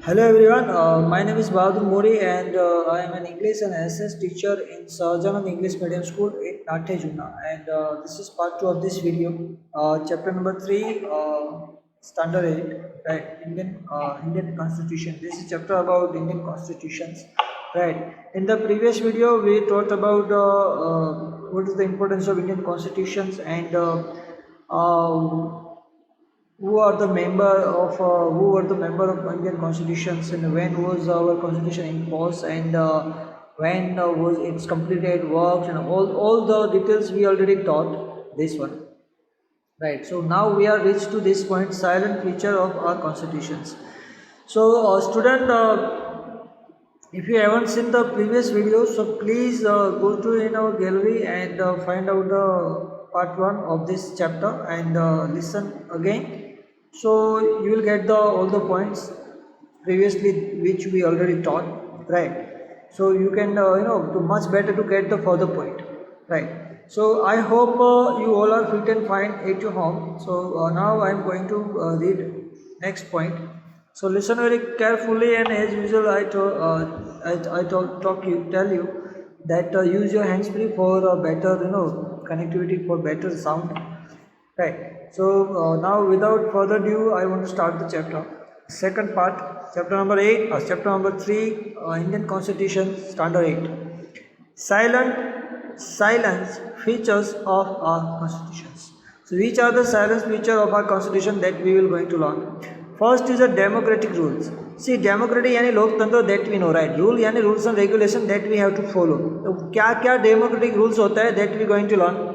Hello everyone, my name is Bahadur Mori and I am an English and SS teacher in Sarjanand English Medium School in Nathe Juna, and this is part 2 of this video, chapter number 3, standard 8, right, Indian Constitution. This is chapter about Indian Constitutions, right. In the previous video we talked about what is the importance of Indian Constitutions and uh, who were the member of Indian constitutions and when was our constitution in force and when was its completed works and all the details we already taught this one, right. So now we are reached to this point, silent feature of our constitutions. So student, if you haven't seen the previous video, so please go to in our gallery and find out the part 1 of this chapter and listen again. So you will get the all the points previously which we already taught, right. So you can to much better to get the further point, right. So I hope you all are fit and fine at your home. So now I am going to read next point. So listen very carefully, and as usual, tell you that use your hands free for better connectivity, for better sound, right. So now without further ado, I want to start the chapter. Second part, chapter number 8, chapter number 3, Indian Constitution, Standard 8. Silence features of our constitutions. So which are the silence feature of our constitution that we will going to learn? First is a democratic rules. See, democracy यानी लोकतंत्र, that we know, right. Rule यानी rules and regulation that we have to follow. तो क्या क्या democratic rules होता है that we going to learn?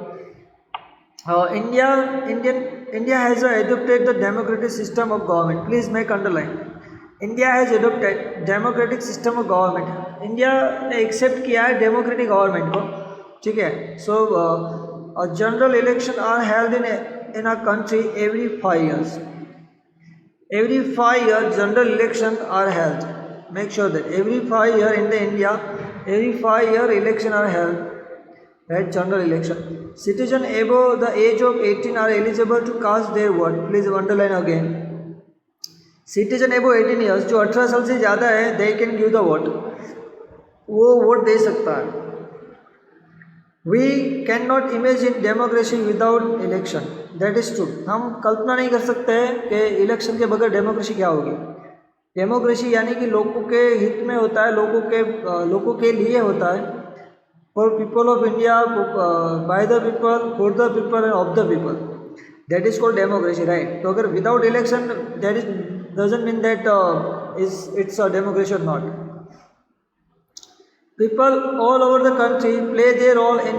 India has adopted the democratic system of government. Please make underline. India has adopted democratic system of government. India ने accept किया है democratic government को, ठीक है. So general election are held in a country every 5 years. Every 5 years general election are held. Make sure that every 5 year in the India, every 5 year election are held, right? General election. Citizen above the age of 18 are eligible to cast their vote. Please underline again. Citizen above 18 years, जो 18 साल से ज़्यादा है, they can give the vote. वो vote दे सकता है. We cannot imagine democracy without election. That is true. हम कल्पना नहीं कर सकते हैं कि इलेक्शन के बगैर डेमोक्रेसी क्या होगी. डेमोक्रेसी यानी कि लोगों के हित में होता है, लोगों के लिए होता है. For people of India, by the people, for the people and of the people. That is called democracy, right? तो अगर without election, that is doesn't mean that it's a democracy or not. People all over the country play their role in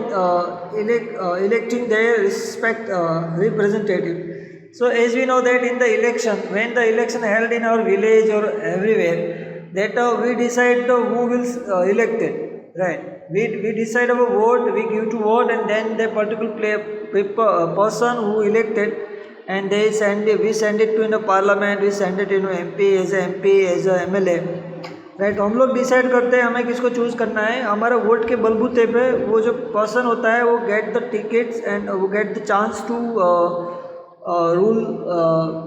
electing their respect representative. So as we know that in the election, when the election held in our village or everywhere, that we decide who will elected, right? We decide our vote, we give to vote, and then the particular person who elected, and we send it to in the parliament, we send it to MP as a MLA. Right. हम लोग decide करते हैं हमें किसको choose करना है. हमारा vote के बलबूते पे वो जो पर्सन होता है वो गेट द टिकट्स एंड वो get the chance to rule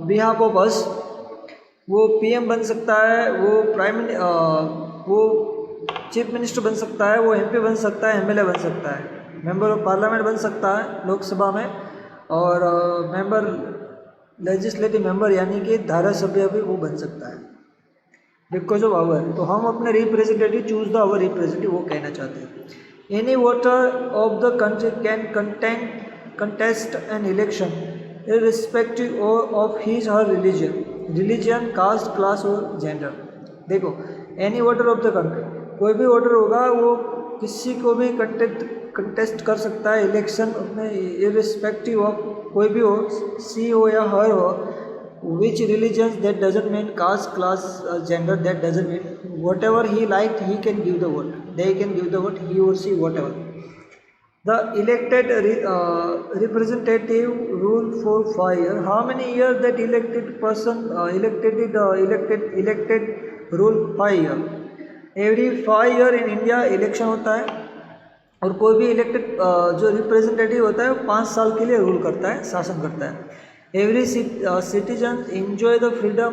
behalf of us. वो पीएम बन सकता है, वो चीफ मिनिस्टर बन सकता है, वो एमपी बन सकता है, एमएलए बन सकता है, मेंबर ऑफ पार्लियामेंट बन सकता है लोकसभा में, और मेंबर लेजिस्लेटिव मेंबर यानी कि धारासभ्य भी वो बन सकता है बिकॉज ऑफ आवर. तो हम अपने representative choose the our representative, वो कहना चाहते हैं. Any voter of the country can contest an election irrespective of his her religion, caste, class और जेंडर. देखो, any voter of the country, कोई भी वोटर होगा वो किसी को भी कंटेस्ट कर सकता है इलेक्शन अपने इररिस्पेक्टिव ऑफ, कोई भी हो, सी हो या हर हो. Which religions, that doesn't mean caste, class, gender, that doesn't mean. Whatever he liked, he can give the vote. They can give the vote, he or she, whatever. The elected representative rule for 5 years. How many years that elected person elected rule 5 years. Every 5 year in India election होता है, और कोई भी elected जो representative होता है वो 5 साल के लिए रूल करता है, शासन करता है. Every citizen enjoy the freedom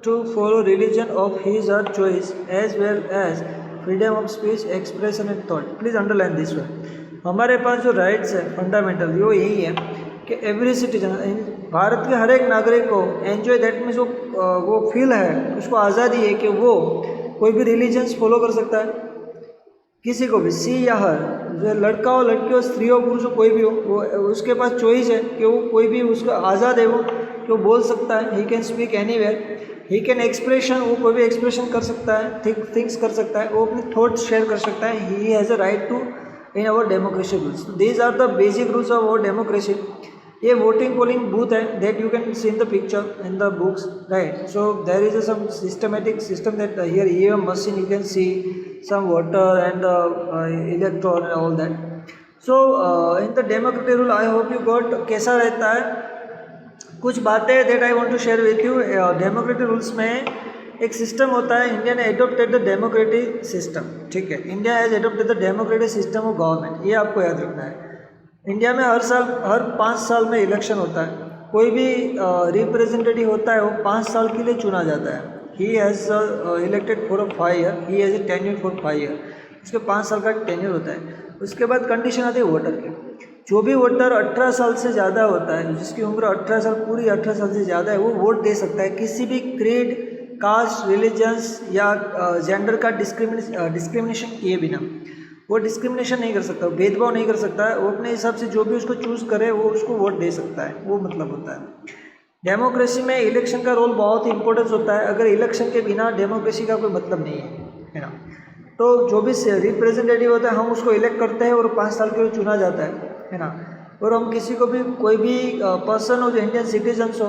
to follow religion of his or her choice as well as freedom of speech, expression and thought. Please underline this one. हमारे पास जो राइट्स है फंडामेंटल वो यही है कि एवरी सिटीजन, भारत के हर एक नागरिक को एन्जॉय दैट मीन्स वो फील है, उसको आज़ादी है कि वो कोई भी रिलीजन्स फॉलो कर सकता है, किसी को भी, सी या हर, जो लड़का हो लड़की हो स्त्री हो पुरुष हो कोई भी हो, वो उसके पास चॉइस है कि वो कोई भी उसका आज़ाद है वो कि वो बोल सकता है. He can speak anywhere, he can expression, वो कोई भी एक्सप्रेशन कर सकता है, थिंग्स कर सकता है, वो अपने थॉट्स शेयर कर सकता है. He has a right to in our democracy rules. These are the basic rules of our democracy. ये वोटिंग पोलिंग बूथ है that you can see in the picture in the books, right. So there is some systematic system that here EVM machine you can see some water and electron and all that. So in the democratic rule I hope you got कैसा रहता है. कुछ बातें that I want to share with you. Democratic rules में एक system होता है, India ने एडोप्टेड द डेमोक्रेटिक सिस्टम, ठीक है. India has adopted the democratic system of government, ये आपको याद रखना है. इंडिया में हर 5 साल में इलेक्शन होता है. कोई भी रिप्रेजेंटेटिव होता है वो 5 साल के लिए चुना जाता है. He has elected for a 5 year, he has a tenure for 5 year. उसके 5 साल का टेन्यूर होता है. उसके बाद कंडीशन आती है वोटर की. जो भी वोटर 18 साल से ज़्यादा होता है, जिसकी उम्र 18 साल पूरी 18 साल से ज़्यादा है, वो वोट दे सकता है किसी भी क्रीड, कास्ट, रिलीजन्स या जेंडर का डिस्क्रिमिनेशन किए बिना. वो डिस्क्रिमिनेशन नहीं कर सकता, भेदभाव नहीं कर सकता है. वो अपने हिसाब से जो भी उसको चूज़ करे वो उसको वोट दे सकता है. वो मतलब होता है. डेमोक्रेसी में इलेक्शन का रोल बहुत ही इंपॉर्टेंस होता है. अगर इलेक्शन के बिना डेमोक्रेसी का कोई मतलब नहीं है ना. तो जो भी रिप्रेजेंटेटिव होता है हम उसको इलेक्ट करते हैं और 5 साल के लिए चुना जाता है ना. और हम किसी को भी, कोई भी पर्सन हो जो इंडियन सिटीजन्स हो,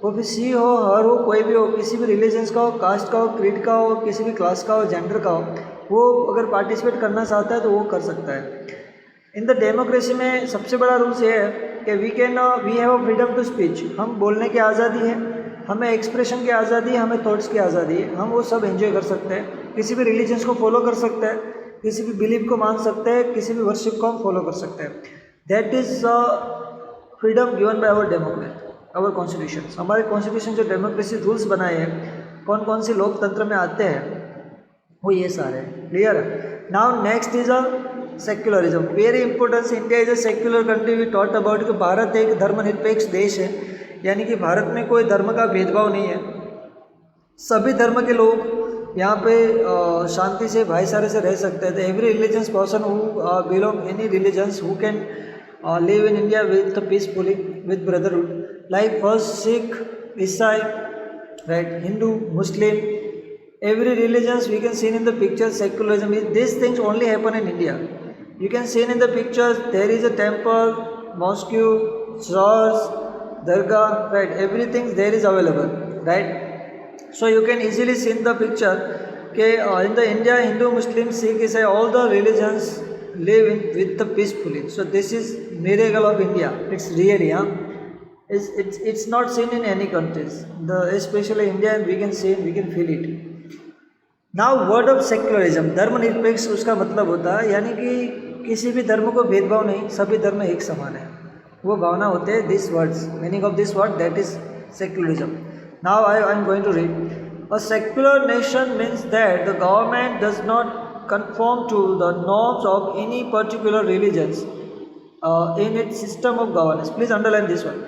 वो भी सी हो हर हो कोई भी हो, किसी भी रिलीजन्स का हो, कास्ट का हो, क्रीड का हो, किसी भी क्लास का हो, जेंडर का हो, वो अगर पार्टिसिपेट करना चाहता है तो वो कर सकता है. इन द डेमोक्रेसी में सबसे बड़ा रूल्स ये है कि we have a freedom to speech. हम बोलने की आज़ादी है, हमें एक्सप्रेशन की आज़ादी है, हमें थॉट्स की आज़ादी है. हम वो सब एंजॉय कर सकते हैं. किसी भी रिलीजन्स को फॉलो कर सकते हैं, किसी भी बिलीफ को मान सकते हैं, किसी भी वर्शिप को हम फॉलो कर सकते हैं. That is freedom given by our democrat, our constitution. हमारे कॉन्स्टिट्यूशन जो डेमोक्रेसी रूल्स बनाए हैं, कौन कौन से लोकतंत्र में आते हैं, वो ये सारे. क्लियर है. Now next is a secularism. Very importance. India is a secular country. We taught about कि भारत एक धर्मनिरपेक्ष देश है, यानी कि भारत में कोई धर्म का भेदभाव नहीं है. सभी धर्म के लोग यहाँ पे शांति से भाईचारे से रह सकते हैं. Every religious person who belong any religions who can live in India with peacefully with brotherhood, like first Sikh, ईसाई, right, Hindu, Muslim, every religions we can see in the pictures. Secularism is, these things only happen in India. You can see in the pictures there is a temple, mosque, church, dargah, right, everything there is available, right. So you can easily see in the picture okay, in the India Hindu, Muslim, Sikh, Isai, all the religions live in with the peacefully. So this is miracle of India. It's really it's not seen in any countries. Especially India we can see, we can feel it. Now word of secularism. धर्मनिरपेक्ष उसका मतलब होता है यानी कि किसी भी धर्म को भेदभाव नहीं, सभी धर्म एक समान है, वो भावना होते हैं. This words, meaning of this word, that is secularism. Now I am going to read. A secular nation means that the government does not conform to the norms of any particular religions in its system of governance. Please underline this one.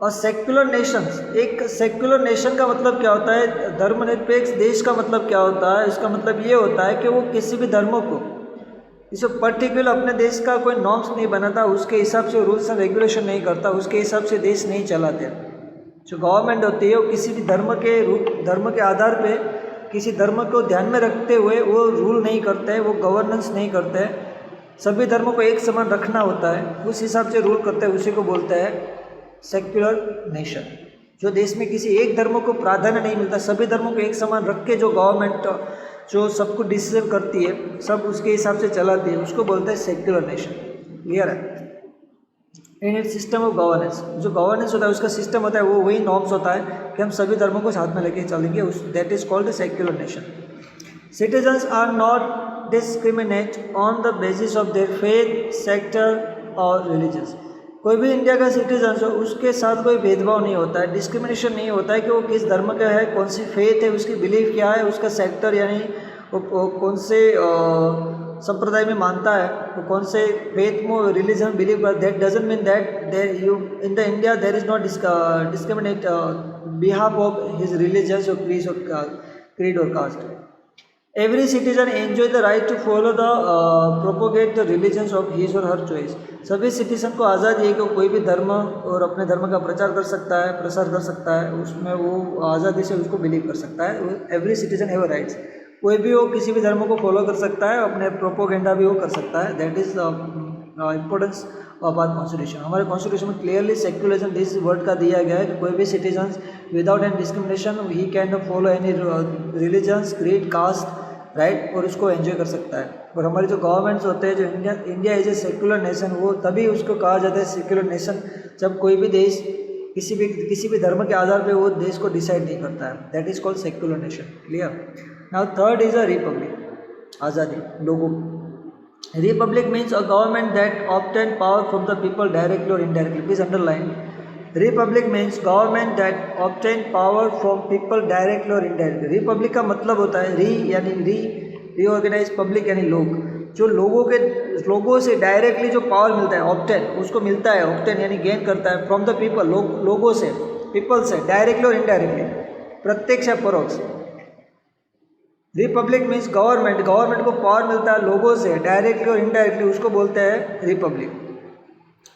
और secular Nations, एक secular nation का मतलब क्या होता है, धर्मनिरपेक्ष देश का मतलब क्या होता है, इसका मतलब ये होता है कि वो किसी भी धर्मों को इसे पर्टिकुलर अपने देश का कोई नॉर्म्स नहीं बनाता, उसके हिसाब से रूल्स एंड रेगुलेशन नहीं करता, उसके हिसाब से देश नहीं चलाते. जो गवर्नमेंट होती है वो किसी भी धर्म के आधार पे किसी धर्म को ध्यान में रखते हुए वो रूल नहीं करते हैं, वो गवर्नेंस नहीं करते हैं. सभी धर्मों को एक समान रखना होता है, उस हिसाब से रूल करते हैं, उसी को बोलते हैं सेक्युलर नेशन. जो देश में किसी एक धर्म को प्राधान्य नहीं मिलता, सभी धर्मों को एक समान रख के जो गवर्नमेंट जो सबको डिसीजन करती है, सब उसके हिसाब से चलाती है, उसको बोलते हैं सेक्युलर नेशन. क्लियर है. In it system of governance, जो गवर्नेंस होता है उसका सिस्टम होता है, वो वही नॉर्म्स होता है कि हम सभी धर्मों को साथ में लेके चलेंगे, that is called the secular nation. Citizens are not discriminate on the basis of their faith, sector और रिलीजन्स. कोई भी इंडिया का सिटीजन हो उसके साथ कोई भेदभाव नहीं होता है, डिस्क्रिमिनेशन नहीं होता है कि वो किस धर्म का है, कौन सी फेथ है, उसकी बिलीफ क्या है, उसका सेक्टर यानी वो कौन से संप्रदाय में मानता है, वो कौन से फेथ में रिलीजन बिलीव कर। That doesn't mean that there you in the India there is not discriminate behalf of his religious और creed or caste. Every citizen enjoy the right to follow the propagate the religions of his or her choice. सभी citizen को आज़ादी है कि कोई भी धर्म और अपने धर्म का प्रचार कर सकता है, प्रसार कर सकता है, उसमें वो आज़ादी से उसको बिलीव कर सकता है। Every citizen have rights. कोई भी वो किसी भी धर्म को फॉलो कर सकता है, अपने प्रोपोगेंडा भी वो कर सकता है। That is importance of our constitution. हमारे कॉन्स्टिट्यूशन में क्लियरली सेक्युलरिज्म दिस वर्ड का दिया गया है कि कोई भी citizen without any discrimination he can follow any religions, creed, caste, right, और उसको एंजॉय कर सकता है। और हमारे जो गवर्नमेंट्स होते हैं, जो India is a secular nation, वो तभी उसको कहा जाता है सेक्युलर नेशन जब कोई भी देश किसी भी धर्म के आधार पे वो देश को डिसाइड नहीं करता है। That is called secular nation. Clear. Now third is a republic, आज़ादी लोगों। Republic means a government that obtain power from the people directly or indirectly. Please underline. Republic means government that obtain power from people directly or indirectly. Republic का मतलब होता है यानी reorganise, public यानी लोग, जो लोगों से डायरेक्टली जो पावर मिलता है, ऑब्टेन उसको मिलता है, ऑब्टेन यानी गेन करता है फ्रॉम द पीपल, लोगों से, पीपल से, डायरेक्टली और इनडायरेक्टली, प्रत्यक्ष या परोक्ष। रिपब्लिक मीन्स गवर्नमेंट को पावर मिलता है लोगों से डायरेक्टली और इनडायरेक्टली, उसको बोलते हैं रिपब्लिक।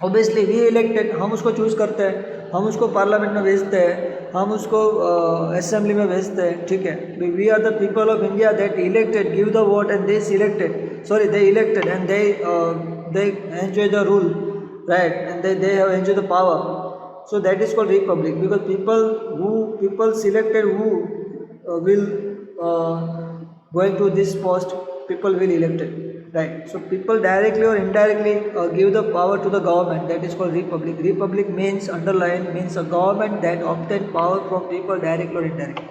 ऑब्वियसली वी इलेक्टेड, हम उसको चूज़ करते हैं, हम उसको पार्लियामेंट में भेजते हैं, हम उसको असेंबली में भेजते हैं, ठीक है। We are the people of India that elected, give the vote and they elected and they enjoy the rule, right, and they have enjoy the power. So that is called republic because people selected who will going to this post, people will elected, right? So people directly or indirectly give the power to the government. That is called republic. Republic means, underline, means a government that obtain power from people directly or indirectly.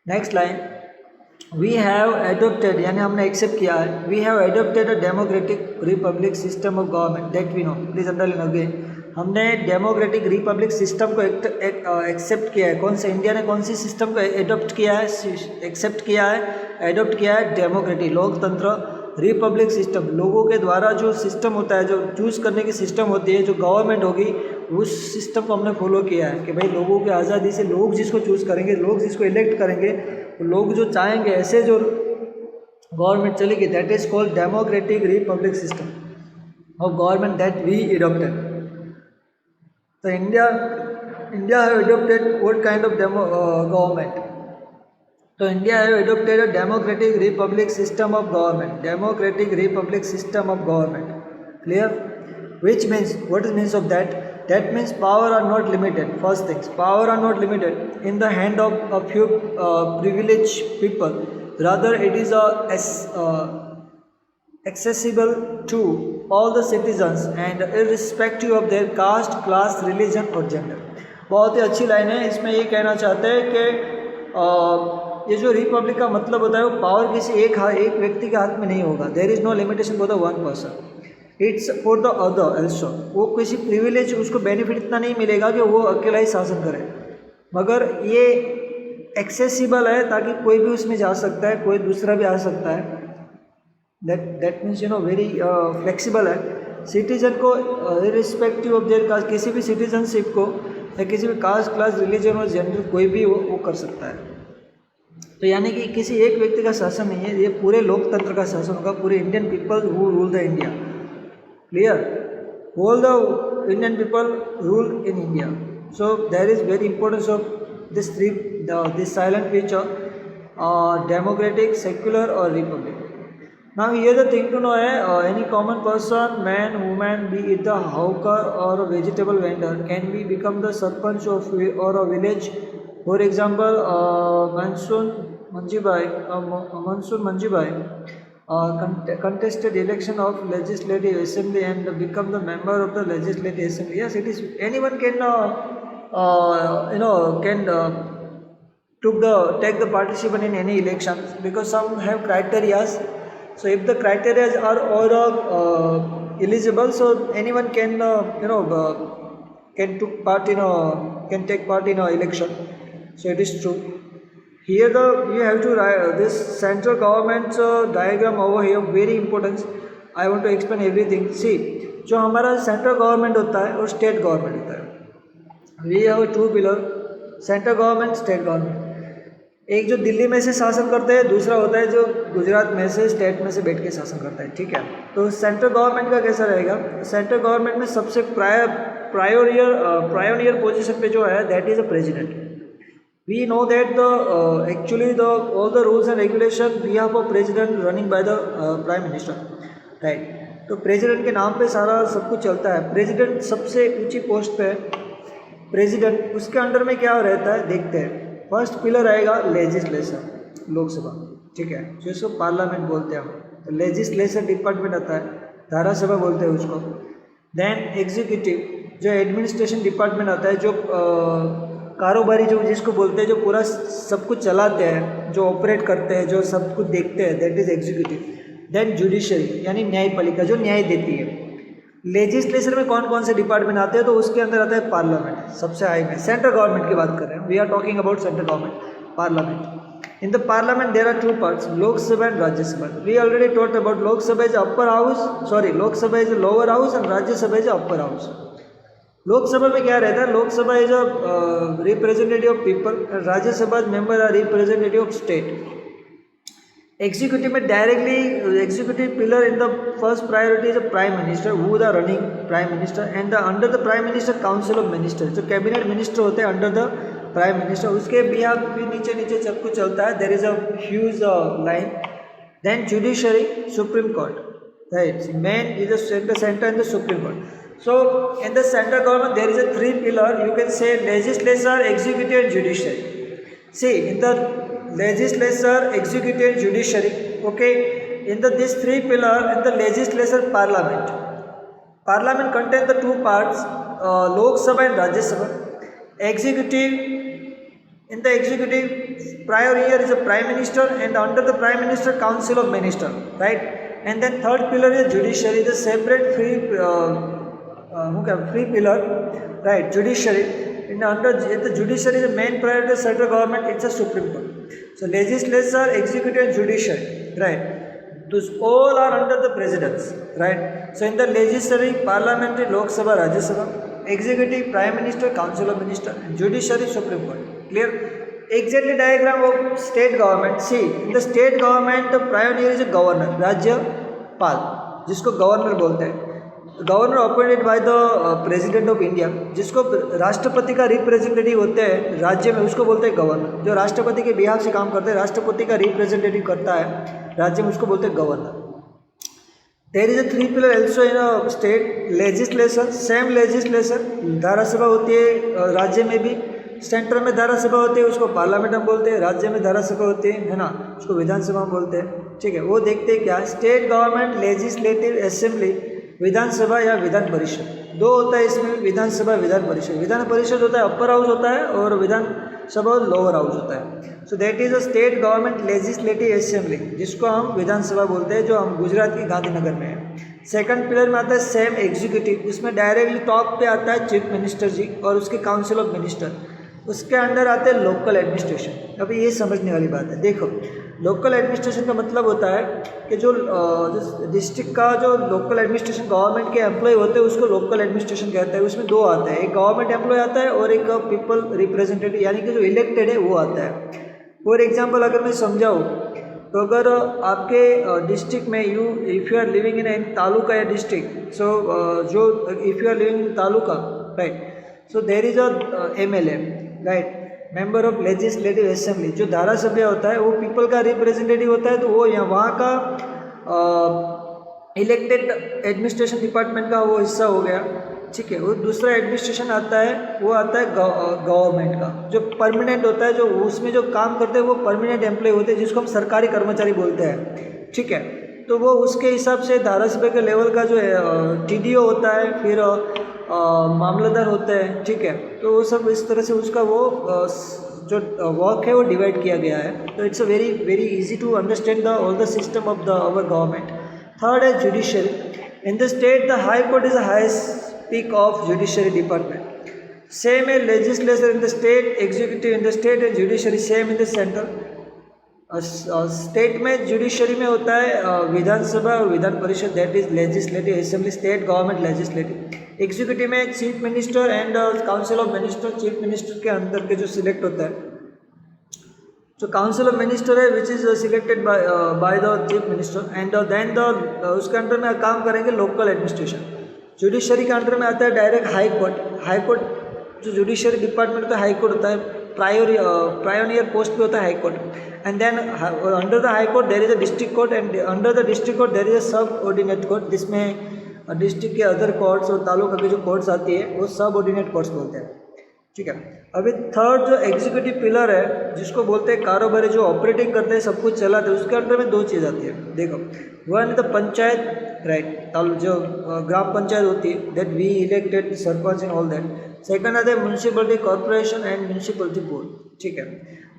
Next line, we have adopted, यानी हमने accept किया है, we have adopted a democratic republic system of government that we know. Please underline again. हमने democratic republic system को accept किया है। कौन सा, इंडिया ने कौन सी सिस्टम को एडॉप्ट किया है, एक्सेप्ट किया है, एडॉप्ट किया है? डेमोक्रेटिक, लोकतंत्र, रिपब्लिक सिस्टम, लोगों के द्वारा जो सिस्टम होता है, जो चूज़ करने की सिस्टम होती है, जो गवर्नमेंट होगी, उस सिस्टम को हमने फॉलो किया है कि भाई लोगों की आज़ादी से लोग जिसको चूज़ करेंगे, लोग जिसको इलेक्ट करेंगे, लोग जो चाहेंगे ऐसे जो गवर्नमेंट चलेगी। That is called democratic republic system of government that we adopted. So India have adopted what kind of government? So India have adopted a democratic republic system of government. Democratic republic system of government. Clear? Which means, what is means of that? That means power are not limited. First things, power are not limited in the hand of a few privileged people. Rather, it is accessible to all the citizens and irrespective of their caste, class, religion और gender। बहुत ही अच्छी line है। इसमें ये कहना चाहते हैं कि ये जो रिपब्लिक का मतलब होता है, वो पावर किसी एक व्यक्ति के हाथ में नहीं होगा। There is no limitation for the one person, it's for the other also. वो किसी प्रिविलेज, उसको बेनिफिट इतना नहीं मिलेगा कि वो अकेला ही शासन करे, मगर ये एक्सेसिबल है ताकि कोई भी उसमें जा सकता है, कोई दूसरा भी आ सकता है। दैट मीन्स वेरी फ्लेक्सिबल है। सिटीजन को इरिस्पेक्टिव ऑफ देयर कास्ट, किसी भी सिटीजनशिप को या किसी भी कास्ट, क्लास, रिलीजन और जेंडर कोई भी वो कर सकता है। तो यानी कि किसी एक व्यक्ति का शासन नहीं है, ये पूरे लोकतंत्र का शासन होगा, पूरे Indian people who rule the India. Clear? All the Indian people rule in India. So there is very importance of this silent feature, democratic, secular और republic. Now here the thing to know है, any common person, man, woman, be it the hawker or a vegetable vendor, can be become the sarpanch of or a village. For example, Mansoon Manjibai contested election of legislative assembly and become the member of the legislative assembly. Yes, it is anyone can take the participant in any elections because some have criterias. So if the criteria are or eligible, so anyone can can take part in election. So it is true. Here you have to write this central government diagram over here, very important. I want to explain everything. See, जो हमारा central government होता है और state government होता है, we have two pillar, central government, state government. एक जो दिल्ली में से शासन करते हैं, दूसरा होता है जो गुजरात में से, स्टेट में से बैठ के शासन करता है. ठीक है, तो सेंट्रल गवर्नमेंट का कैसा रहेगा? सेंट्रल गवर्नमेंट में सबसे प्रायोनियर पोजीशन पे जो है, that is a president. We know that all the rules and regulation we have a president running by the prime minister, right? तो प्रेसिडेंट के नाम पे सारा सब कुछ चलता है. प्रेसिडेंट सबसे ऊंची पोस्ट पे है प्रेसिडेंट. उसके अंडर में क्या रहता है देखते हैं. फर्स्ट पिलर आएगा लेजिस्लेशन, लोकसभा. ठीक है, जिसको पार्लियामेंट बोलते हैं हम. तो लेजिस्लेशन डिपार्टमेंट आता है, धारा सभा बोलते हैं उसको. देन एग्जीक्यूटिव, जो एडमिनिस्ट्रेशन डिपार्टमेंट आता है, जो कारोबारी जो जिसको बोलते हैं, जो पूरा सब कुछ चलाते हैं, जो ऑपरेट करते हैं, जो सब कुछ देखते हैं, that is executive. Then judiciary यानी न्यायपालिका, जो न्याय देती है. लेजिस्लेशन में कौन कौन से डिपार्टमेंट आते हैं? तो उसके अंदर आता है पार्लियामेंट, सबसे हाई में. सेंट्रल गवर्नमेंट की बात कर रहे हैं, we are talking about central government, parliament. In the parliament there are two parts, Lok Sabha and Rajya Sabha. We already taught about Lok Sabha is upper house, Lok Sabha is lower house and Rajya Sabha is upper house. Lok Sabha में क्या रहता है? Lok Sabha is a representative of people, Rajya Sabha member are representative of state. Executive में directly executive pillar in the first priority is a prime minister, who the running prime minister, and the under the prime minister council of minister, जो cabinet minister होते हैं under the prime minister. उसके behalf भी नीचे नीचे सब कुछ चलता है. There is a huge line. Then judiciary, supreme court, right. Main is the centre in the supreme court. So in the central government there is a three pillar, you can say legislature, executive and judiciary. See, in the legislature, executive and judiciary, okay, in the these three pillar, in the legislature, parliament contain the two parts, Lok Sabha and Rajya Sabha. Executive, in the executive prior year is a prime minister, and under the prime minister council of minister, right. And then third pillar is judiciary, the separate free pillar, right, judiciary. In the judiciary, the main priority of central government, it's a Supreme Court. So legislature, executive and judiciary, right, those all are under the presidents, right. So in the legislature, parliamentary, Lok Sabha, Rajya Sabha, executive, prime minister, council of minister, and judiciary, Supreme Court. Clear? Exactly diagram of state government. See, in the state government, the pioneer is a governor, राज्यपाल, जिसको governor बोलते हैं. Governor appointed by the president of India, जिसको राष्ट्रपति का representative होते हैं राज्य में, उसको बोलते हैं गवर्नर. जो राष्ट्रपति के बिहाफ से काम करते हैं, राष्ट्रपति का रिप्रेजेंटेटिव करता है राज्य में, उसको बोलते हैं governor. There is a three pillar also in a state. Legislation, same legislation, धारासभा होती है राज्य में भी. सेंटर में धारासभा होती है, उसको पार्लियामेंट हम बोलते हैं. राज्य में धारासभा होती है ना, उसको विधानसभा हम बोलते हैं. ठीक है, वो देखते हैं क्या, स्टेट गवर्नमेंट, लेजिस्लेटिव असेंबली, विधानसभा या विधान परिषद, दो होता है इसमें, विधानसभा, विधान परिषद. विधान परिषद होता है अपर हाउस होता है, और विधानसभा लोअर हाउस होता है. सो that is a state government legislative assembly, जिसको हम विधानसभा बोलते हैं, जो हम गुजरात की गांधीनगर में है. सेकंड पिलर में आता है सेम एग्जीक्यूटिव, उसमें डायरेक्टली टॉप पे आता है चीफ मिनिस्टर जी और उसके काउंसिल ऑफ मिनिस्टर. उसके अंडर आते हैं लोकल एडमिनिस्ट्रेशन. अभी ये समझने वाली बात है. देखो, लोकल एडमिनिस्ट्रेशन का मतलब होता है कि जो डिस्ट्रिक्ट का जो लोकल एडमिनिस्ट्रेशन गवर्नमेंट के एम्प्लॉय होते हैं, उसको लोकल एडमिनिस्ट्रेशन कहते हैं. उसमें दो आता है, एक गवर्नमेंट एम्प्लॉय आता है और एक पीपल रिप्रेजेंटेटिव, यानी कि जो इलेक्टेड है वो आता है. फॉर एग्जाम्पल अगर मैं समझाऊँ, तो अगर आपके डिस्ट्रिक्ट में if you are living in taluka या डिस्ट्रिक्ट, सो जो if you are living in taluka, right, so there is a MLA, right, member of legislative assembly. जो धारासभ्य होता है वो पीपल का रिप्रेजेंटेटिव होता है, तो वो यहाँ वहाँ का इलेक्टेड एडमिनिस्ट्रेशन डिपार्टमेंट का वो हिस्सा हो गया. ठीक है, वो दूसरा एडमिनिस्ट्रेशन आता है, वो आता है गवर्नमेंट का, जो परमानेंट होता है, जो उसमें जो काम करते हैं वो परमानेंट एम्प्लॉय होते हैं, जिसको हम सरकारी कर्मचारी बोलते हैं. ठीक है, तो वो उसके हिसाब से धारासभ्य के लेवल का जो है TDO होता है, फिर मामलेदार होते हैं. ठीक है, तो वो सब इस तरह से उसका वो जो वर्क है वो डिवाइड किया गया है. तो it's a very very easy to understand the all the system of the our government. Third है judiciary. In the state, the High Court is the highest peak of judiciary department. Same है legislature in the state, executive in the state and judiciary same in the center. State में judiciary में होता है विधानसभा और Vidhan Parishad, that is legislative assembly, state government legislative. Executive में chief minister and council of minister, chief minister के अंदर के जो सिलेक्ट होता है, जो काउंसिल ऑफ मिनिस्टर है which is selected by the chief minister and then the उसके अंडर में काम करेंगे लोकल एडमिनिस्ट्रेशन. जुडिशरी के अंडर में आता है direct high court. High court जो जुडिशरी डिपार्टमेंट होता है हाई कोर्ट होता है, प्रायोनियर पोस्ट पे होता है high court. And then under the high court there is a district court and under the district court there is a subordinate court, जिसमें district के अदर कोर्ट्स और तालुका की जो कोर्ट्स आती है वो सब ऑर्डिनेट कोर्ट्स बोलते हैं. ठीक है. अभी थर्ड जो एग्जीक्यूटिव पिलर है जिसको बोलते हैं कारोबारी, जो ऑपरेटिंग करते हैं सब कुछ चलाते हैं, उसके अंदर में दो चीज़ आती है. देखो, वन द पंचायत, राइट, जो ग्राम पंचायत होती है, that we elected sarpanch and all that. Second आता है municipality corporation and municipality board. ठीक है.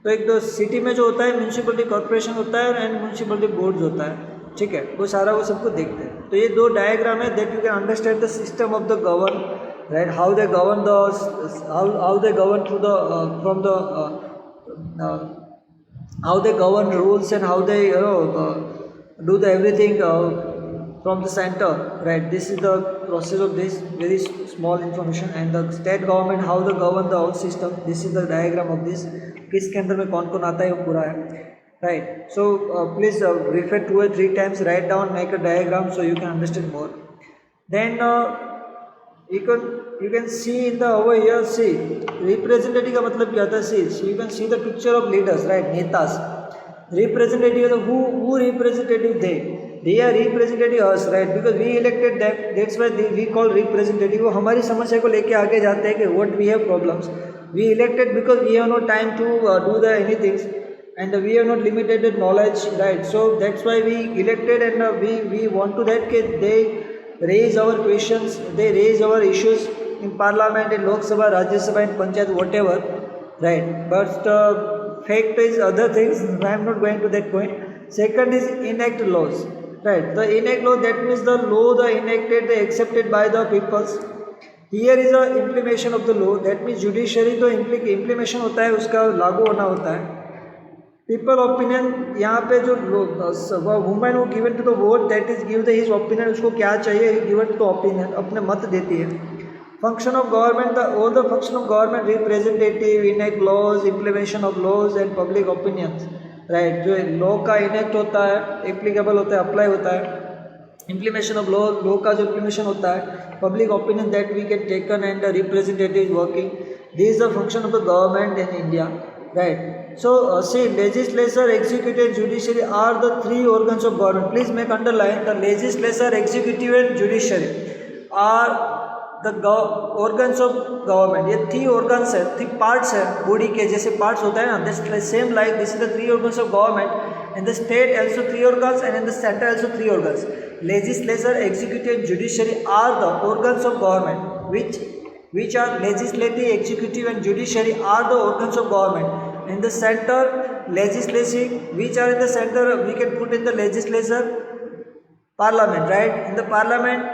तो एक तो सिटी में जो होता है म्यूनसिपलिटी कॉर्पोरेशन होता है एंड म्यूनसिपलिटी बोर्ड होता है. ठीक है. वो सारा वो सबको देखते हैं. तो ये दो डायग्राम है that you can understand the system of the govern, right, how they govern the how they govern through the from the how they govern rules and how they do the everything from the center, right. This is the process of this very small information. And the state government, how they govern the whole system, this is the diagram of this. किसके अंदर में कौन कौन आता है वो पूरा है, right. So please refer 2 or 3 times, write down, make a diagram so you can understand more. Then you can see in the over here, see representative का मतलब क्या था. see you can see the picture of leaders, right, netas. Representative who representative they are representative us, right, because we elected them, that's why we call representative. वो हमारी समस्या को लेके आगे जाते हैं कि what we have problems, we elected because we have no time to do the anything and we have not limited knowledge, right. So that's why we elected and we want to that कि they raise our questions, they raise our issues in parliament, in Lok Sabha, Rajya Sabha and Panchayat, whatever, right. But fact is other things, I am not going to that point. Second is enact laws, right. The enact law, that means the law the enacted, the accepted by the peoples. Here is the implementation of the law, that means judiciary तो implementation होता है, उसका लागू होना होता है. People opinion, यहाँ पे जो वुमेन वो given to the vote, that is give the his opinion, उसको क्या चाहिए, गिवन टू द ओपिनियन, अपने मत देती है. Function of government, the all the function of government, representative, enact laws, implementation of laws and public opinions, right. जो law का enact होता है, एप्लीकेबल होता है, अप्लाई होता है. इम्प्लीमेशन ऑफ लॉ का जो इम्प्लीमेशन होता है, public opinion that we can taken and representative working. This is the function of the government in India, right. So see, legislature, executive, judiciary are the 3 organs of government. Please make underline, the legislature, executive and judiciary are the organs of government. ये 3 organs है, 3 parts है body के जैसे parts होता है ना, this same like this is the 3 organs of government. In the state also 3 organs and in the center also 3 organs. Legislature, executive and judiciary are the organs of government which are legislative, executive and judiciary are the organs of government. In the center, legislative, which are in the center, we can put in the legislature, parliament, right. In the parliament,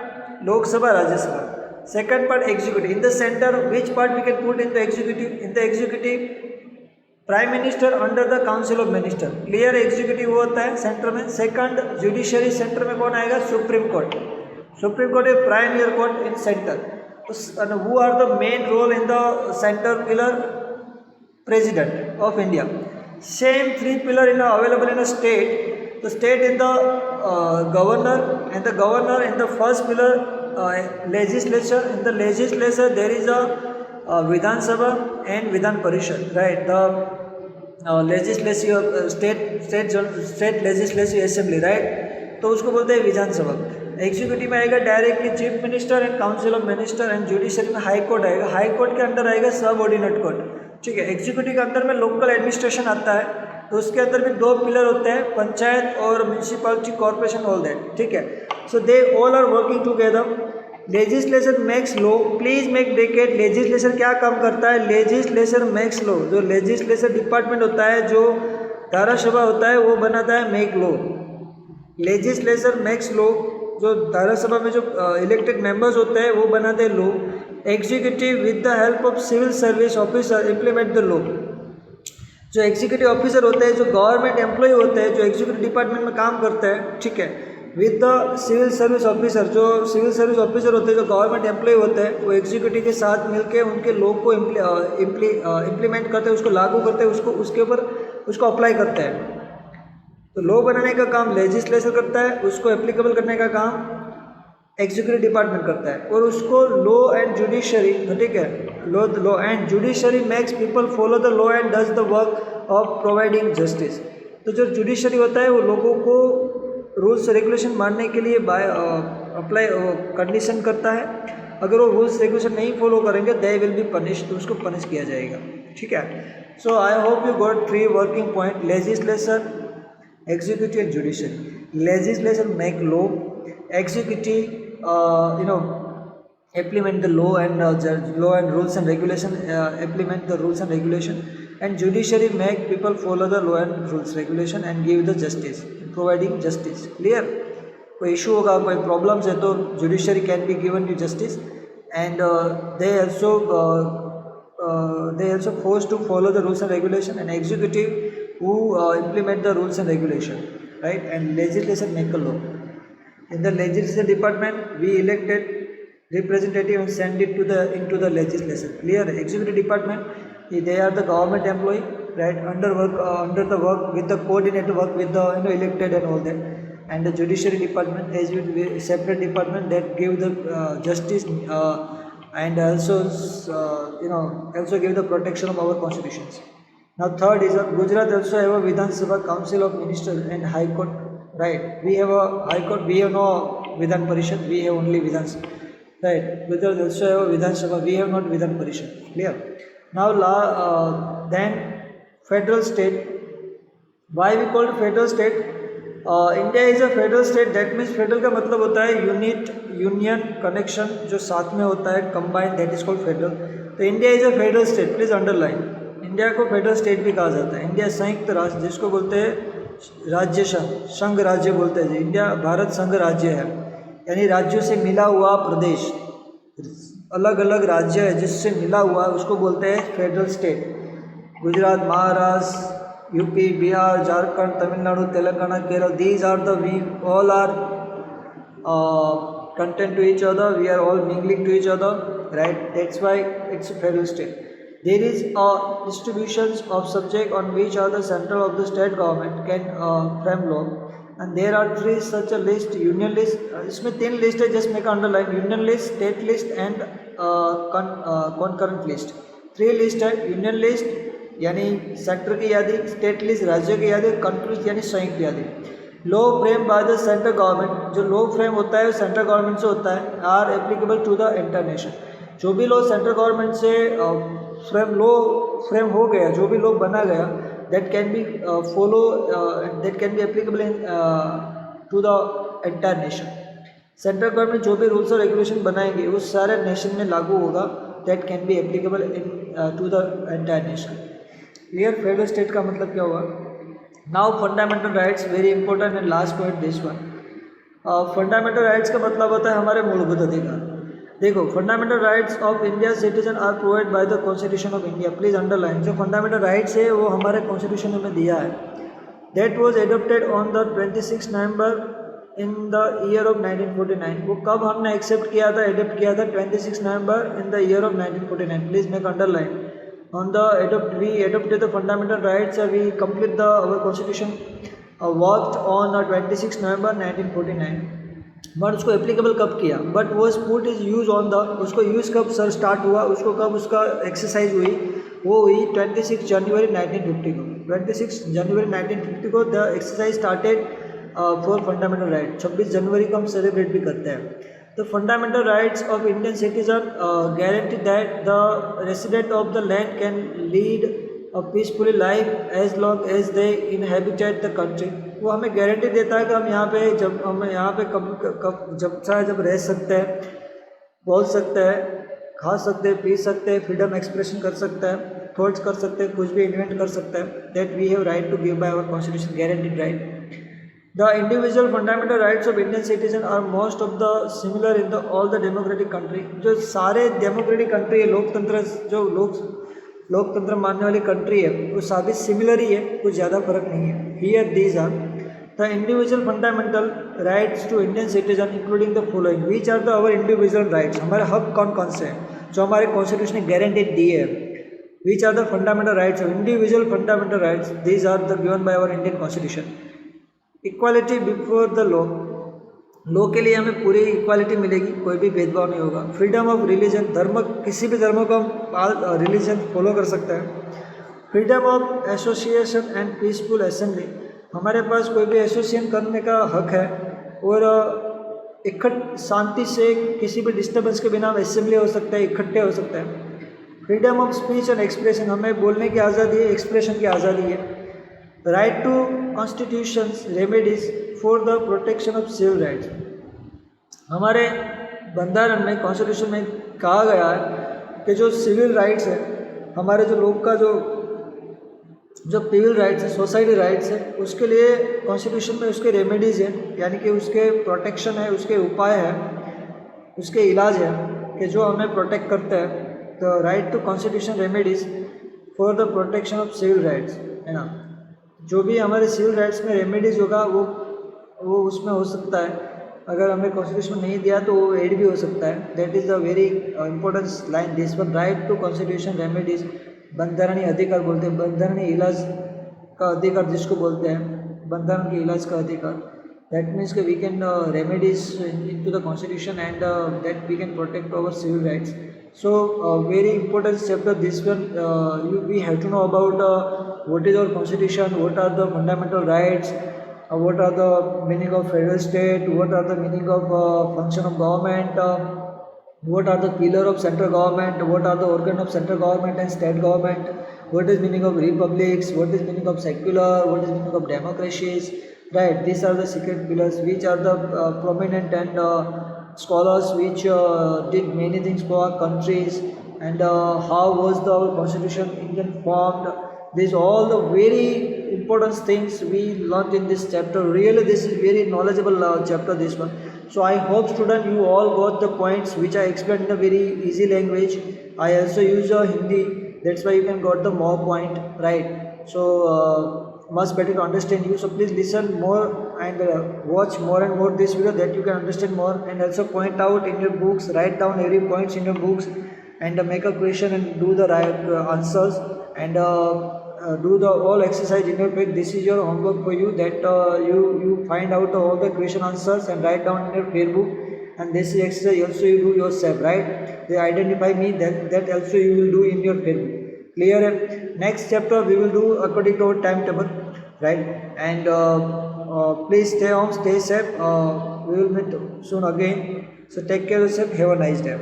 Lok Sabha, Rajya Sabha. Second part, executive. In the center, which part we can put in the executive? In the executive, prime minister under the council of minister. Clear, executive वो होता है centre में. Second, judiciary, centre में कौन आएगा, supreme court. Supreme court is premier court in centre. Who are the main role in the center pillar? President of India. Same 3 pillar in available in a state. The state in the governor, and the governor in the first pillar legislature. In the legislature there is a Vidhan Sabha and Vidhan Parishad, right. The legislative state legislative assembly, right. तो उसको बोलते हैं Vidhan Sabha. Executive में आएगा directly chief minister and council of minister and judiciary में high court आएगा. High court के अंदर आएगा सब ऑर्डिनेट कोर्ट. ठीक है. एग्जीक्यूटिव के अंदर में लोकल एडमिनिस्ट्रेशन आता है, तो उसके अंदर भी 2 पिलर होते हैं, पंचायत और म्यूनसिपलिटी कॉर्पोरेशन, ऑल दैट. ठीक है. So they all are working together. Legislation makes law. Please make bracket. Legislation क्या काम करता है, लेजिस्लेशन मेक्स लॉ. जो लेजिस्लेशन डिपार्टमेंट होता है, जो धारासभा होता है, वो बनाता है make law. Legislation makes law जो धारासभा में जो इलेक्टेड मेंबर्स होते हैं वो बनाते हैं law. Executive with the help of civil service officer implement the law. जो एग्जीक्यूटिव ऑफिसर होते हैं, जो गवर्नमेंट एम्प्लॉय होते हैं, जो एग्जीक्यूटिव डिपार्टमेंट में काम करते हैं, ठीक है, with the civil service officer, जो सिविल सर्विस ऑफिसर होते हैं, जो गवर्नमेंट एम्प्लॉय होते हैं, वो एग्जीक्यूटिव के साथ मिलकर उनके लॉ को इम्प्लीमेंट करते हैं, उसको लागू करते हैं, उसके ऊपर उसको अप्लाई करते हैं। तो लॉ बनाने का काम लेजिस्लेचर करता है, उसको एप्लीकेबल करने का काम एग्जीक्यूटिव डिपार्टमेंट करता है, और उसको लॉ एंड जुडिशरी, ठीक है, law and judiciary makes people follow the law and does the work of providing justice. तो जो जुडिशरी होता है वो लोगों को रूल्स रेगुलेशन मानने के लिए अप्लाई कंडीशन करता है। अगर वो रूल्स रेगुलेशन नहीं फॉलो करेंगे दे विल बी पनिश, तो उसको पनिश किया जाएगा, ठीक है। So I hope you got 3 working point: legislation, executive and judiciary. Legislation make law, executive implement the law and law and rules and regulation, implement the rules and regulation, and judiciary make people follow the law and rules regulation and give the justice, providing justice. Clear? कोई issue होगा, कोई problems है तो judiciary can be given you justice, and they also forced to follow the rules and regulation, and executive who implement the rules and regulation, right? And legislation make a law. In the legislative department we elected representative and send it to into the legislation. Clear? Executive department, they are the government employee, right? Under the work with the coordinated work with the elected and all that. And the judiciary department is a separate department that give the justice and also also give the protection of our constitutions. Now third is Gujarat also have a Vidhan Sabha Council of Ministers and High Court, right? We have a High Court, we have no Vidhan Parishad, we have only Vidhan Sabha, right? Gujarat also have a Vidhan Sabha, we have not Vidhan Parishad. Clear? Now then federal state. Why we called federal state? India is a federal state. That means federal का मतलब होता है unit, union, connection, जो साथ में होता है, combine, that is called federal. तो India is a federal state, please underline. India को फेडरल स्टेट भी कहा जाता है. इंडिया संयुक्त राष्ट्र, जिसको बोलते हैं राज्य संघ राज्य बोलते हैं. इंडिया भारत संघ राज्य है, यानी राज्यों से मिला हुआ प्रदेश, अलग अलग राज्य है जिससे मिला हुआ, उसको बोलते हैं federal state. Gujarat, Maharashtra, UP, Bihar, Jharkhand, Tamil Nadu, Telangana, Kerala, these are the, we all are content to each other, we are all mingling to each other, right? That's why it's a federal state. There is a distributions of subject on which are the central of the state government can frame law, and there are 3 such a list: union list, इसमें 3 list है, just make underline, union list, state list and concurrent list. 3 list है: union list यानी sector की यादी, state list राज्य की यादी, countries यानी संयुक्त यादी. Law frame by the central government, जो लॉ फ्रेम होता है सेंट्रल गवर्नमेंट से होता है, are applicable to the international. जो भी लॉ सेंट्रल गवर्नमेंट से फ्रेम हो गया, जो भी लॉ बना गया, that can be follow, that can be applicable in to the entire nation. Central government जो भी रूल्स और रेगुलेशन बनाएंगे वो सारे नेशन में लागू होगा, that can be applicable in to the entire nation. Clear? Federal state का मतलब क्या हुआ? Now fundamental rights, very important and last point this one. Fundamental rights का मतलब होता है हमारे मूलभूत अधिकार. देखो, fundamental rights of India citizen are provide by the constitution of India. Please underline, जो फंडामेंटल राइट्स है वो हमारे कॉन्स्टिट्यूशन में दिया है. That was adopted on the 26 November in the year of 1949. वो कब हमने एक्सेप्ट किया था, एडॉप्ट किया था? 26 November in the year of 1949. Please make underline. On the we adopted the fundamental rights, we complete the our constitution worked on 26 November 1949. But उसको applicable कब किया? बट वो put is use on the, उसको use कब sir start हुआ, उसको कब उसका एक्सरसाइज हुई? वो हुई 26 जनवरी 1950 को. 26 जनवरी 1950 को the exercise started for fundamental right. 26 जनवरी को हम सेलिब्रेट भी करते हैं. The fundamental rights of Indian citizen guarantee that the resident of the land can lead a peacefully life as long as they inhabited the country. वो हमें guarantee देता है कि हम यहाँ पे जब हम यहाँ पे कब जब चाहे जब रह सकते हैं, बोल सकते हैं, खा सकते हैं, पी सकते हैं, फ्रीडम एक्सप्रेशन कर सकते हैं, थॉट्स कर सकते हैं, कुछ भी इन्वेंट कर सकते हैं. That we have right to give by our constitution, guaranteed right. The individual fundamental rights of Indian citizen are most of the similar in the all the democratic country. जो सारे डेमोक्रेटिक कंट्री है, लोकतंत्र जो लोकतंत्र मानने वाली country है, वो सभी सिमिलर ही है, कुछ ज़्यादा फर्क नहीं है. Here these are the individual fundamental rights to Indian citizen including the following. Which are the our individual rights? हमारे हक कौन कौन से हैं जो हमारे कॉन्स्टिट्यूशन ने गारंटी दी है. Which are the fundamental rights of individual fundamental rights? These are the given by our Indian constitution. Equality before the law के लिए हमें पूरी इक्वालिटी मिलेगी, कोई भी भेदभाव नहीं होगा. फ्रीडम ऑफ रिलीजन, धर्म किसी भी धर्म को हम रिलीजन फॉलो कर सकते हैं. Freedom of association and peaceful assembly, हमारे पास कोई भी एसोसिएशन करने का हक है और शांति से किसी भी डिस्टर्बेंस के बिना असेंबली हो सकता है, इकट्ठे हो सकते हैं. Freedom of speech and expression, हमें बोलने की आज़ादी है, एक्सप्रेशन की आज़ादी है. Right to constitutions remedies for the protection of civil rights, हमारे बंधारण में कॉन्स्टिट्यूशन में कहा गया है कि जो सिविल राइट्स है, हमारे जो लोग का जो सिविल राइट्स है, सोसाइटी राइट्स है, उसके लिए कॉन्स्टिट्यूशन में उसके रेमेडीज़ हैं, यानी कि उसके प्रोटेक्शन है, उसके उपाय है, उसके इलाज है कि जो हमें प्रोटेक्ट करते हैं. The right to constitution remedies for the protection of civil rights, है ना. जो भी हमारे सिविल राइट्स में रेमेडीज़ होगा वो उसमें हो सकता है. अगर हमें कॉन्स्टिट्यूशन नहीं दिया तो वो एड भी हो सकता है. That is the very important line this one. Right to constitution remedies, बंधारणीय अधिकार बोलते हैं, बंधारणीय इलाज का अधिकार जिसको बोलते हैं, बंधारण के इलाज का अधिकार. दैट मीन्स कि we can remedies in to the constitution and that we can protect our civil rights. So very important chapter this one. We have to know about what is our constitution, what are the fundamental rights, what are the meaning of federal state, what are the meaning of function of government, what are the pillar of central government, what are the organ of central government and state government, what is meaning of republics, what is meaning of secular, what is meaning of democracies, right. These are the secret pillars which are the prominent and scholars which did many things for our countries, and how was the our constitution Indian formed. These all the very important things we learnt in this chapter. Really this is very knowledgeable chapter this one. So I hope student you all got the points which I explained in a very easy language. I also use Hindi, that's why you can got the more point, right. So much better to understand you. So please listen more and watch more and more this video that you can understand more, and also point out in your books, write down every points in your books and make a question and do the right answers, and do the all exercise in your page. This is your homework for you, that you find out all the question answers and write down in your Facebook, and this exercise also you do yourself, right. They identify me, that also you will do in your Facebook. Clear? Next chapter we will do according to our timetable, right. And please stay home, stay safe. We will meet soon again. So take care of yourself. Have a nice day.